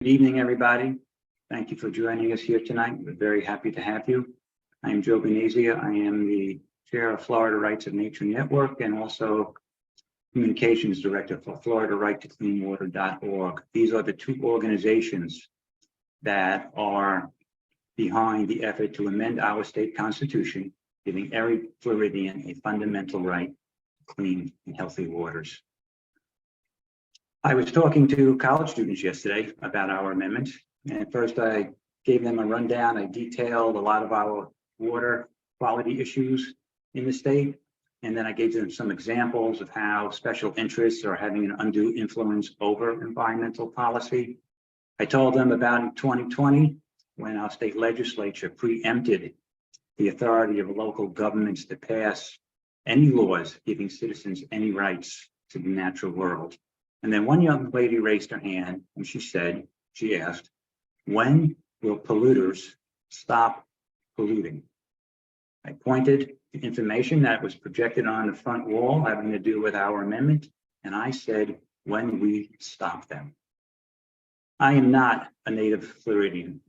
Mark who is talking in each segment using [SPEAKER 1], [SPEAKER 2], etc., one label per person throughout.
[SPEAKER 1] Good evening, everybody. Thank you for joining us here tonight. We're very happy to have you. I am Joe Bonasia. I am the Chair of Florida Rights of Nature Network and also Communications Director for Florida Right to Clean Water.org. These are the two organizations that are behind the effort to amend our state constitution, giving every Floridian a fundamental right to clean and healthy waters. I was talking to college students yesterday about our amendment, and first I gave them a rundown. I detailed a lot of our water quality issues in the state, and then I gave them some examples of how special interests are having an undue influence over environmental policy. I told them about 2020, when our state legislature preempted the authority of local governments to pass any laws giving citizens any rights to the natural world. And then one young lady raised her hand and she asked, when will polluters stop polluting? I pointed to information that was projected on the front wall having to do with our amendment, and I said, when we stop them. I am not a native Floridian,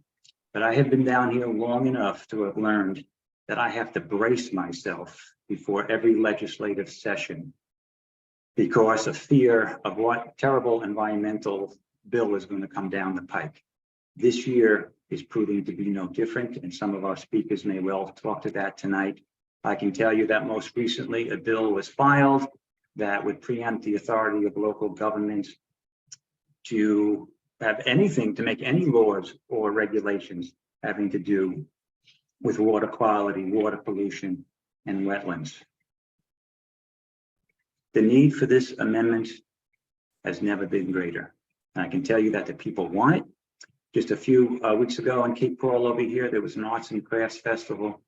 [SPEAKER 1] but I have been down here long enough to have learned that I have to brace myself before every legislative session because of fear of what terrible environmental bill is going to come down the pike. This year is proving to be no different, and some of our speakers may well talk to that tonight. I can tell you that most recently a bill was filed that would preempt the authority of local governments to have anything, to make any laws or regulations having to do with water quality, water pollution, and wetlands. The need for this amendment has never been greater. And I can tell you that the people want it. Just a few weeks ago in Cape Coral over here, there was an arts and crafts festival.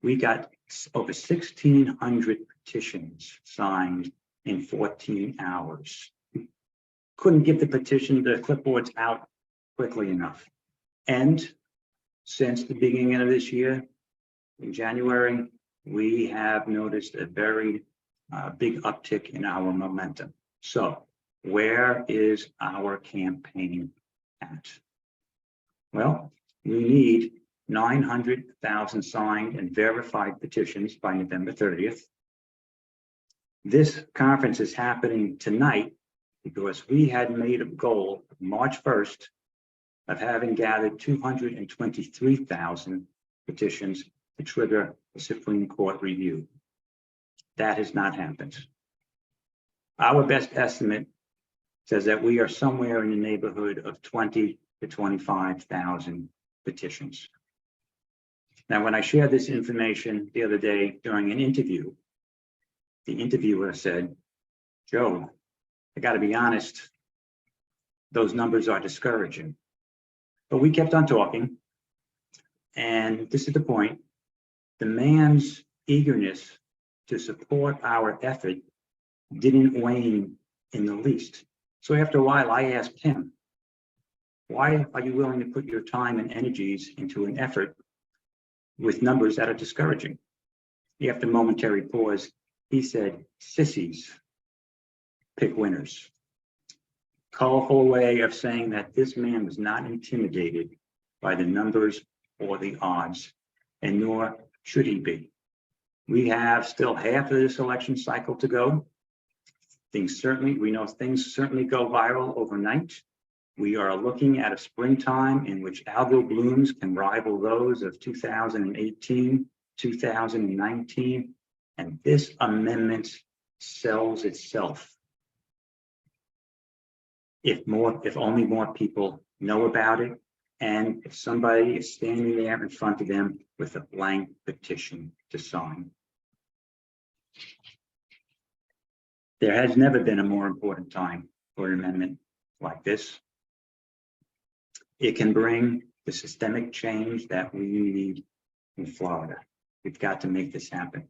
[SPEAKER 1] We got over 1,600 petitions signed in 14 hours. Couldn't get the clipboards out quickly enough. And since the beginning of this year, in January, we have noticed a very big uptick in our momentum. So where is our campaign at? Well, we need 900,000 signed and verified petitions by November 30th. This conference is happening tonight because we had made a goal March 1st of having gathered 223,000 petitions to trigger a Supreme Court review. That has not happened. Our best estimate says that we are somewhere in the neighborhood of 20 to 25,000 petitions. Now, when I shared this information the other day during an interview, the interviewer said, Joe, I got to be honest, those numbers are discouraging. But we kept on talking, and this is the point. The man's eagerness to support our effort didn't wane in the least. So after a while, I asked him, why are you willing to put your time and energies into an effort with numbers that are discouraging? After a momentary pause, he said, sissies pick winners. Colorful way of saying that this man was not intimidated by the numbers or the odds, and nor should he be. We have still half of this election cycle to go. We know things certainly go viral overnight. We are looking at a springtime in which algal blooms can rival those of 2018, 2019, and this amendment sells itself. If only more people know about it, and if somebody is standing there in front of them with a blank petition to sign. There has never been a more important time for an amendment like this. It can bring the systemic change that we need in Florida. We've got to make this happen.